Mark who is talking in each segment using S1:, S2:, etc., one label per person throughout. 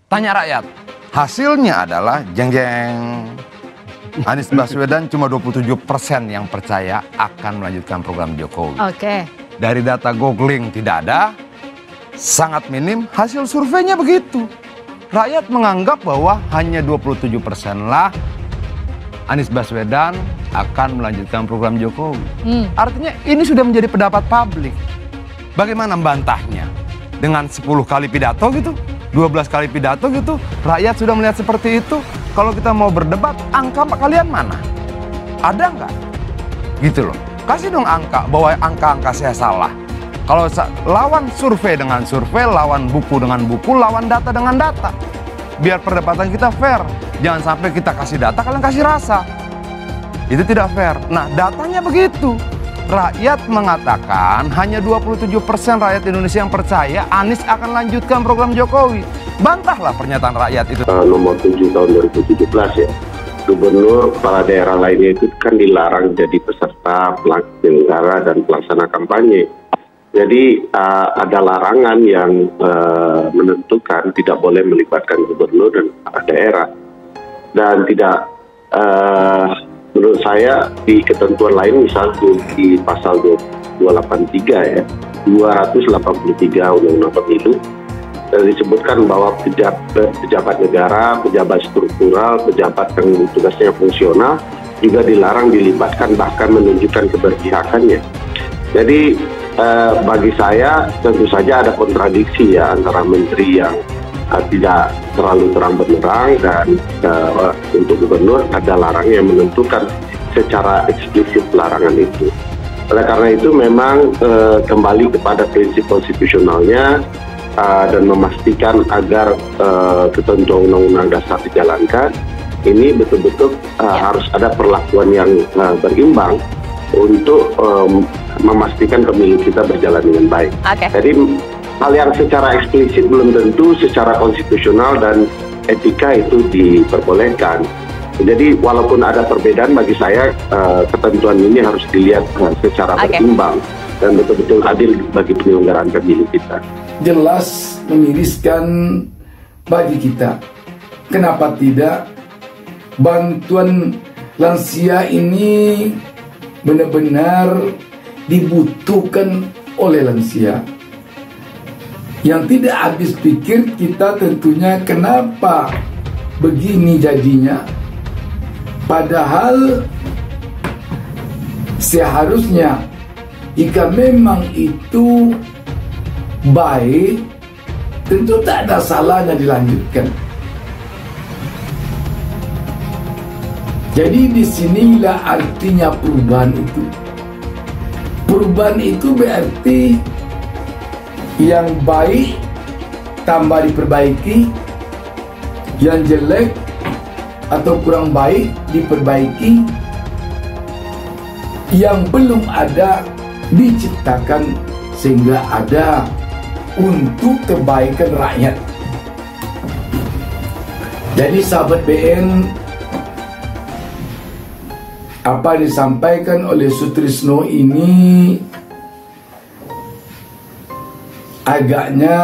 S1: Tanya rakyat. Hasilnya adalah jeng-jeng. Anies Baswedan cuma 27% yang percaya akan melanjutkan program Jokowi.
S2: Oke.
S1: Dari data googling tidak ada, sangat minim, hasil surveinya begitu. Rakyat menganggap bahwa hanya 27% lah Anies Baswedan akan melanjutkan program Jokowi. Artinya ini sudah menjadi pendapat publik. Bagaimana membantahnya? Dengan 10 kali pidato gitu, 12 kali pidato gitu, rakyat sudah melihat seperti itu. Kalau kita mau berdebat, angka kalian mana? Ada nggak? Gitu loh. Kasih dong angka, bahwa angka-angka saya salah. Kalau lawan survei dengan survei, lawan buku dengan buku, lawan data dengan data. Biar perdebatan kita fair. Jangan sampai kita kasih data, kalian kasih rasa. Itu tidak fair. Nah, datanya begitu. Rakyat mengatakan hanya 27% rakyat Indonesia yang percaya Anies akan lanjutkan program Jokowi. Bantahlah pernyataan rakyat itu.
S3: Nomor 7 tahun 2017 ya. Gubernur, kepala daerah lainnya itu kan dilarang jadi peserta penyelenggara dan pelaksana kampanye. Jadi ada larangan yang menentukan tidak boleh melibatkan gubernur dan kepala daerah. Dan tidak, menurut saya di ketentuan lain misalnya di pasal 283 ya, 283 Undang-Undang Pemilu, disebutkan bahwa pejabat negara, pejabat struktural, pejabat yang tugasnya fungsional juga dilarang dilibatkan bahkan menunjukkan keberpihakannya. Jadi bagi saya tentu saja ada kontradiksi ya antara menteri yang tidak terlalu terang benderang dan untuk gubernur ada larangan yang menentukan secara eksplisit larangan itu. Oleh karena itu memang kembali kepada prinsip konstitusionalnya dan memastikan agar ketentuan Undang-Undang Dasar dijalankan, ini betul-betul harus ada perlakuan yang berimbang untuk memastikan pemilu kita berjalan dengan baik. Jadi hal yang secara eksplisit belum tentu secara konstitusional dan etika itu diperbolehkan. Jadi walaupun ada perbedaan bagi saya, ketentuan ini harus dilihat secara berimbang dan betul-betul adil bagi penyelenggaraan pemilu kita.
S4: Jelas memiriskan bagi kita. Kenapa tidak? Bantuan lansia ini benar-benar dibutuhkan oleh lansia. Yang tidak habis pikir kita tentunya kenapa begini jadinya. Padahal seharusnya jika memang itu baik, tentu tak ada salahnya dilanjutkan. Jadi disinilah artinya perubahan itu. Perubahan itu berarti yang baik tambah diperbaiki, yang jelek atau kurang baik diperbaiki, yang belum ada diciptakan sehingga ada untuk kebaikan rakyat. Jadi sahabat BN, apa yang disampaikan oleh Sutrisno ini agaknya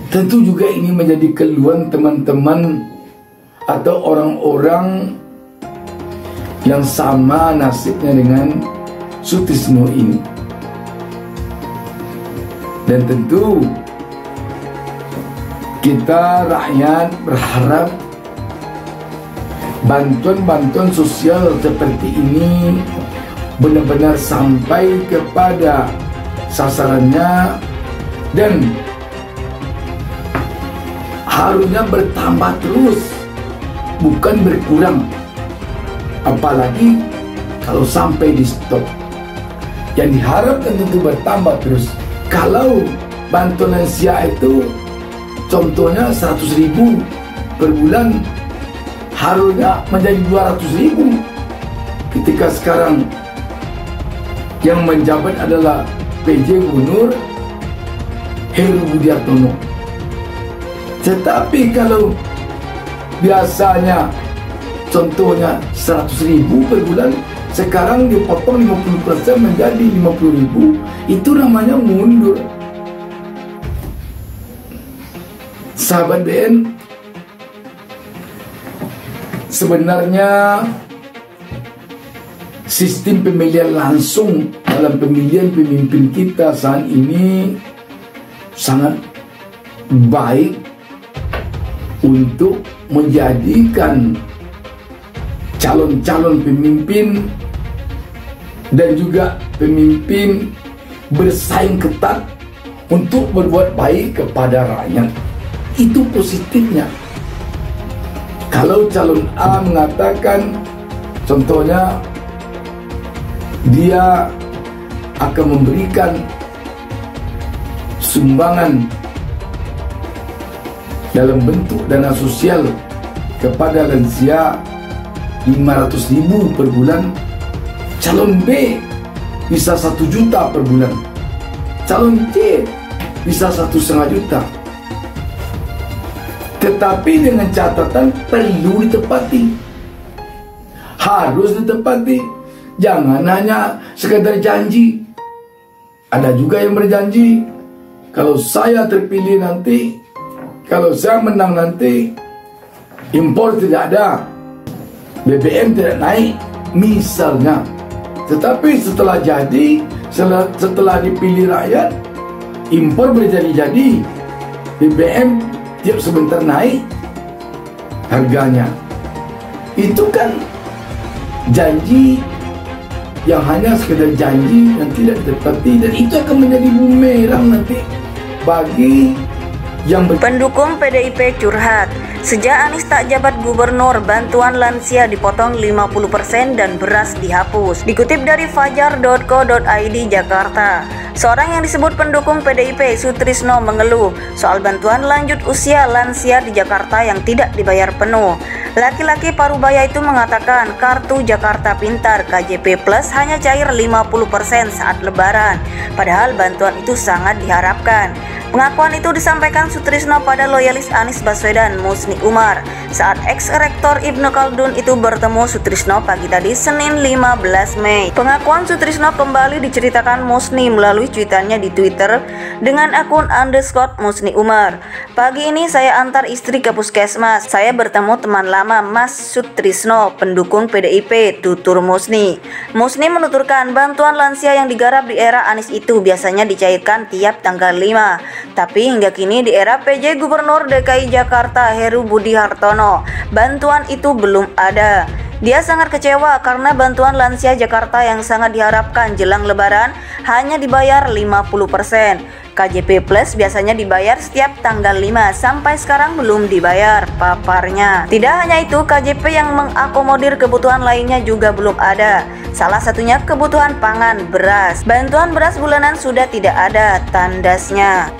S4: tentu juga ini menjadi keluhan teman-teman atau orang-orang yang sama nasibnya dengan Sutrisno ini. Dan tentu kita rakyat berharap bantuan-bantuan sosial seperti ini benar-benar sampai kepada sasarannya dan harusnya bertambah terus, bukan berkurang. Apalagi kalau sampai di stop. Yang diharapkan tentu bertambah terus. Kalau bantuan lansia itu contohnya 100.000 per bulan, harusnya menjadi 200.000. Ketika sekarang yang menjabat adalah PJ Gubernur Heru Budi Hartono. Tetapi kalau biasanya contohnya 100.000 per bulan, sekarang dipotong 50% menjadi 50.000, itu namanya mundur. sahabat BN, sebenarnya sistem pemilihan langsung dalam pemilihan pemimpin kita saat ini sangat baik untuk menjadikan calon-calon pemimpin dan juga pemimpin bersaing ketat untuk berbuat baik kepada rakyat. Itu positifnya. Kalau calon A mengatakan, contohnya, dia akan memberikan sumbangan dalam bentuk dana sosial kepada lansia 500.000 per bulan, calon B bisa 1 juta per bulan, calon C bisa 1,5 juta. Tetapi dengan catatan perlu ditepati, harus ditepati. Jangan hanya sekadar janji. Ada juga yang berjanji, kalau saya terpilih nanti, kalau saya menang nanti, impor tidak ada, BBM tidak naik, misalnya. Tetapi setelah jadi, setelah dipilih rakyat, impor berjadi-jadi, BBM tiap sebentar naik harganya. Itu kan janji yang hanya sekedar janji dan tidak ditepati, dan itu akan menjadi bumerang nanti bagi yang
S2: pendukung PDIP curhat. Sejak Anies tak jabat gubernur, bantuan lansia dipotong 50% dan beras dihapus. Dikutip dari fajar.co.id Jakarta, seorang yang disebut pendukung PDIP, Sutrisno, mengeluh soal bantuan lanjut usia lansia di Jakarta yang tidak dibayar penuh. Laki-laki parubaya itu mengatakan kartu Jakarta Pintar KJP Plus hanya cair 50% saat lebaran, padahal bantuan itu sangat diharapkan. Pengakuan itu disampaikan Sutrisno pada loyalis Anies Baswedan, Musni Umar, saat ex-rektor Ibnu Khaldun itu bertemu Sutrisno pagi tadi, Senin 15 Mei. Pengakuan Sutrisno kembali diceritakan Musni melalui cuitannya di Twitter dengan akun _Musni Umar. Pagi ini saya antar istri ke puskesmas. Saya bertemu teman lama, Mas Sutrisno, pendukung PDIP, tutur Musni. Musni menuturkan bantuan lansia yang digarap di era Anies itu biasanya dicairkan tiap tanggal 5. Tapi hingga kini di era PJ Gubernur DKI Jakarta Heru Budi Hartono, bantuan itu belum ada. Dia sangat kecewa karena bantuan lansia Jakarta yang sangat diharapkan jelang lebaran hanya dibayar 50%. KJP Plus biasanya dibayar setiap tanggal 5, sampai sekarang belum dibayar, paparnya. Tidak hanya itu, KJP yang mengakomodir kebutuhan lainnya juga belum ada. Salah satunya kebutuhan pangan, beras. Bantuan beras bulanan sudah tidak ada, tandasnya.